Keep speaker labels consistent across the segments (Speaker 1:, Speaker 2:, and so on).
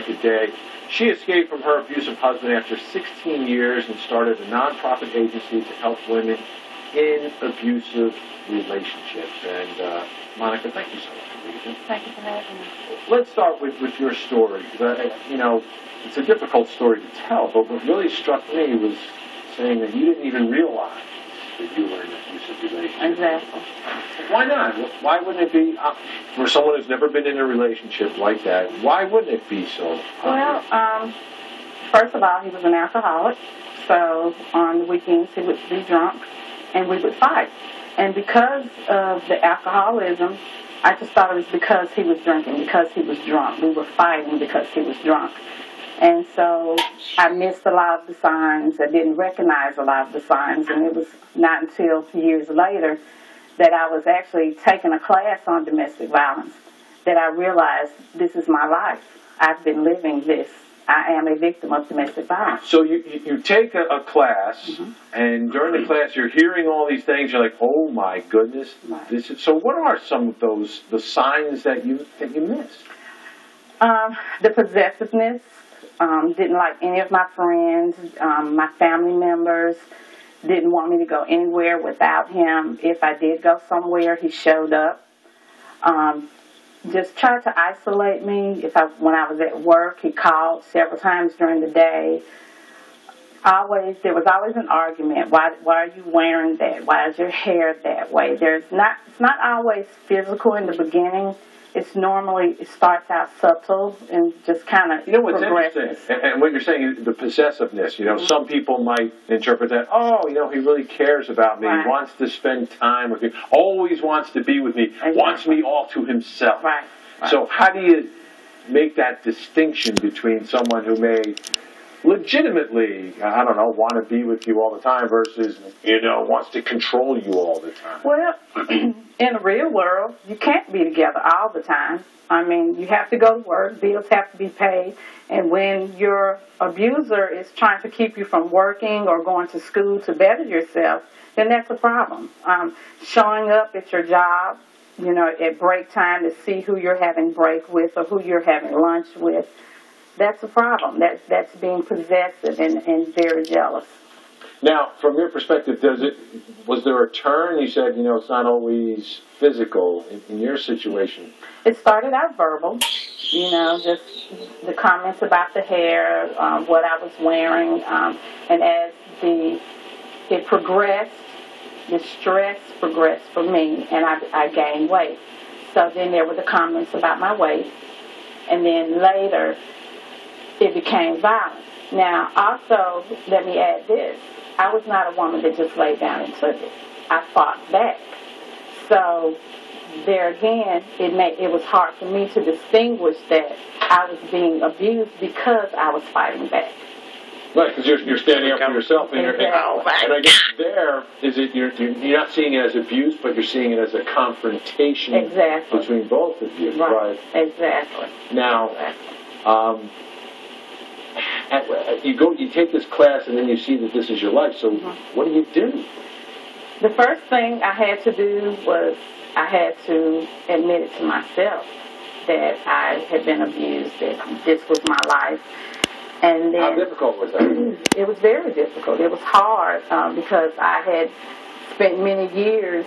Speaker 1: Monica Day. She escaped from her abusive husband after 16 years and started a nonprofit agency to help women in abusive relationships. And Monica, thank you so much for being here.
Speaker 2: Thank you for having me.
Speaker 1: Let's start with your story. You know, it's a difficult story to tell, but what really struck me was saying that you didn't even realize that you were in an abusive relationship.
Speaker 2: Exactly.
Speaker 1: Why not? Why wouldn't it be, for someone who's never been in a relationship like that, why wouldn't it be so?
Speaker 2: Well, first of all, he was an alcoholic, so on the weekends he would be drunk, and we would fight. And because of the alcoholism, I just thought it was because he was drinking, because he was drunk. We were fighting because he was drunk. And so I missed a lot of the signs. I didn't recognize a lot of the signs. And it was not until years later that I was actually taking a class on domestic violence that I realized this is my life. I've been living this. I am a victim of domestic violence.
Speaker 1: So you take a class, and during the class you're hearing all these things. You're like, oh my goodness, this is. So what are some of the signs that you missed?
Speaker 2: The possessiveness. Didn't like any of my friends, my family members. Didn't want me to go anywhere without him. If I did go somewhere, he showed up. Just tried to isolate me. When I was at work, he called several times during the day. There was always an argument. Why are you wearing that? Why is your hair that way? It's not always physical in the beginning. It starts out subtle and just kind of
Speaker 1: what's interesting, and what you're saying is the possessiveness. Some people might interpret that, he really cares about me. Right. He wants to spend time with me. Always wants to be with me. Exactly. Wants me all to himself.
Speaker 2: Right.
Speaker 1: So how do you make that distinction between someone who may legitimately, want to be with you all the time versus, wants to control you all the time?
Speaker 2: Well, in the real world, you can't be together all the time. I mean, you have to go to work, bills have to be paid, and when your abuser is trying to keep you from working or going to school to better yourself, then that's a problem. Showing up at your job, at break time to see who you're having break with or who you're having lunch with, that's a problem. That's being possessive and very jealous.
Speaker 1: Now, from your perspective, was there a turn? You said, it's not always physical in your situation.
Speaker 2: It started out verbal, just the comments about the hair, what I was wearing, and as it progressed, the stress progressed for me, and I gained weight. So then there were the comments about my weight, and then later it became violent. Now, also, let me add this. I was not a woman that just laid down and took it. I fought back. So, there again, it was hard for me to distinguish that I was being abused because I was fighting back.
Speaker 1: Right, because you're standing up for yourself, and I guess you're not seeing it as abuse, but you're seeing it as a confrontation between both of you.
Speaker 2: Right. Exactly.
Speaker 1: Now, you take this class, and then you see that this is your life. So, what do you do?
Speaker 2: The first thing I had to do was I had to admit it to myself that I had been abused, that this was my life. And then,
Speaker 1: how difficult was that?
Speaker 2: It was very difficult. It was hard because I had spent many years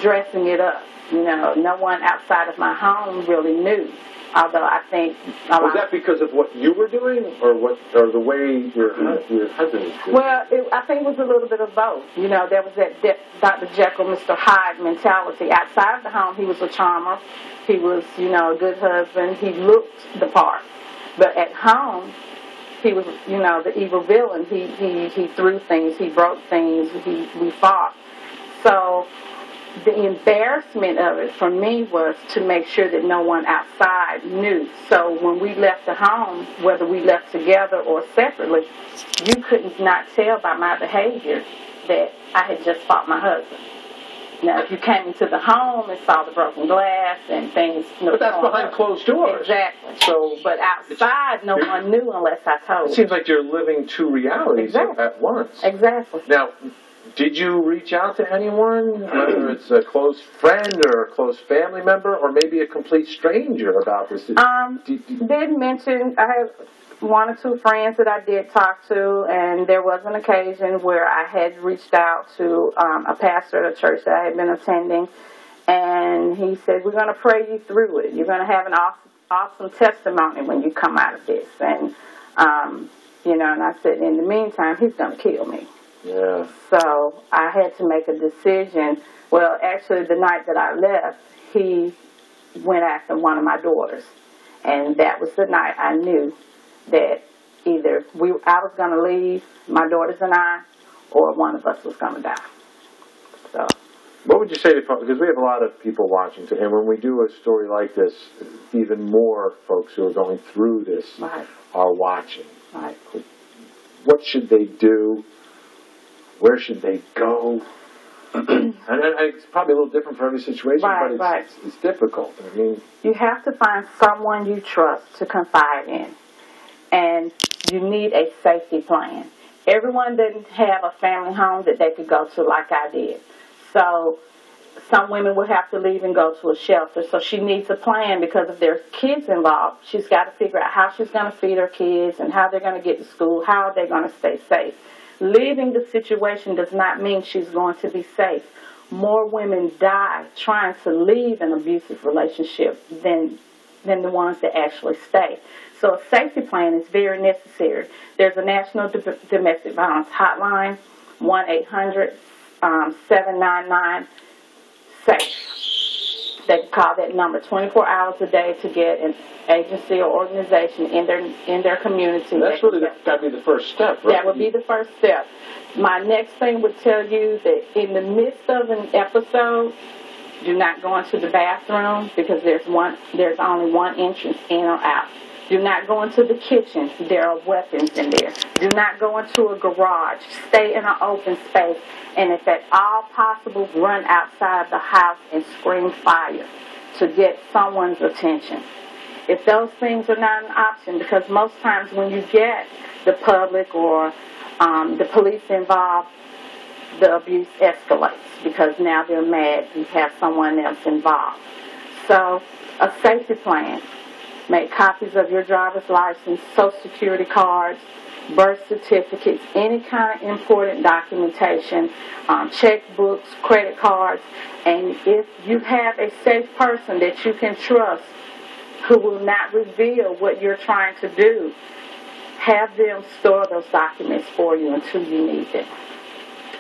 Speaker 2: dressing it up. No one outside of my home really knew. Although I think
Speaker 1: was that because of what you were doing, or the way your husband was doing?
Speaker 2: Well, I think it was a little bit of both. There was that Dr. Jekyll, Mr. Hyde mentality. Outside of the home, he was a charmer. He was, a good husband. He looked the part. But at home, he was, the evil villain. He threw things. He broke things. We fought. So the embarrassment of it for me was to make sure that no one outside knew. So when we left the home, whether we left together or separately, you could not tell by my behavior that I had just fought my husband. Now, if you came into the home and saw the broken glass and things...
Speaker 1: But that's behind closed doors.
Speaker 2: Exactly. But outside, no one knew unless I told.
Speaker 1: It seems like you're living two realities at once.
Speaker 2: Exactly.
Speaker 1: Now, Did you reach out to anyone, whether it's a close friend or a close family member, or maybe a complete stranger about this?
Speaker 2: Did mention I have one or two friends that I did talk to, and there was an occasion where I had reached out to a pastor at a church that I had been attending, and he said, "We're going to pray you through it. You're going to have an awesome testimony when you come out of this." And and I said, in the meantime, he's going to kill me.
Speaker 1: Yeah.
Speaker 2: So I had to make a decision. Well, actually, the night that I left, he went after one of my daughters. And that was the night I knew that either I was going to leave, my daughters and I, or one of us was going to die. So.
Speaker 1: What would you say to folks, because we have a lot of people watching, and when we do a story like this, even more folks who are going through this are watching.
Speaker 2: Right.
Speaker 1: What should they do? Where should they go? And it's probably a little different for every situation, but it's difficult. I mean,
Speaker 2: you have to find someone you trust to confide in, and you need a safety plan. Everyone didn't have a family home that they could go to like I did. So some women will have to leave and go to a shelter. So she needs a plan, because if there's kids involved, she's got to figure out how she's going to feed her kids and how they're going to get to school, how are they going to stay safe. Leaving the situation does not mean she's going to be safe. More women die trying to leave an abusive relationship than the ones that actually stay. So a safety plan is very necessary. There's a National Domestic Violence Hotline, 1-800-799-SAFE. They can call that number 24 hours a day to get an agency or organization in their community.
Speaker 1: That's really got to be the first step, right?
Speaker 2: That would be the first step. My next thing would tell you that in the midst of an episode, do not go into the bathroom, because there's only one entrance in or out. Do not go into the kitchen. There are weapons in there. Do not go into a garage. Stay in an open space. And if at all possible, run outside the house and scream fire to get someone's attention. If those things are not an option, because most times when you get the public or the police involved, the abuse escalates, because now they're mad you have someone else involved. So a safety plan. Make copies of your driver's license, Social Security cards, birth certificates, any kind of important documentation, checkbooks, credit cards. And if you have a safe person that you can trust who will not reveal what you're trying to do, have them store those documents for you until you need them.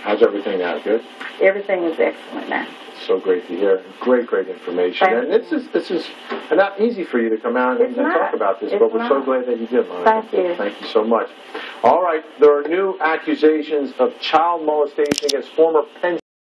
Speaker 1: How's everything now? Good?
Speaker 2: Everything is excellent now.
Speaker 1: So great to hear. Great information.
Speaker 2: Thank
Speaker 1: and this is not easy for you to come out and talk about this, but we're so glad that you did, Monica.
Speaker 2: Thank you.
Speaker 1: Thank you so much. All right, there are new accusations of child molestation against former Penn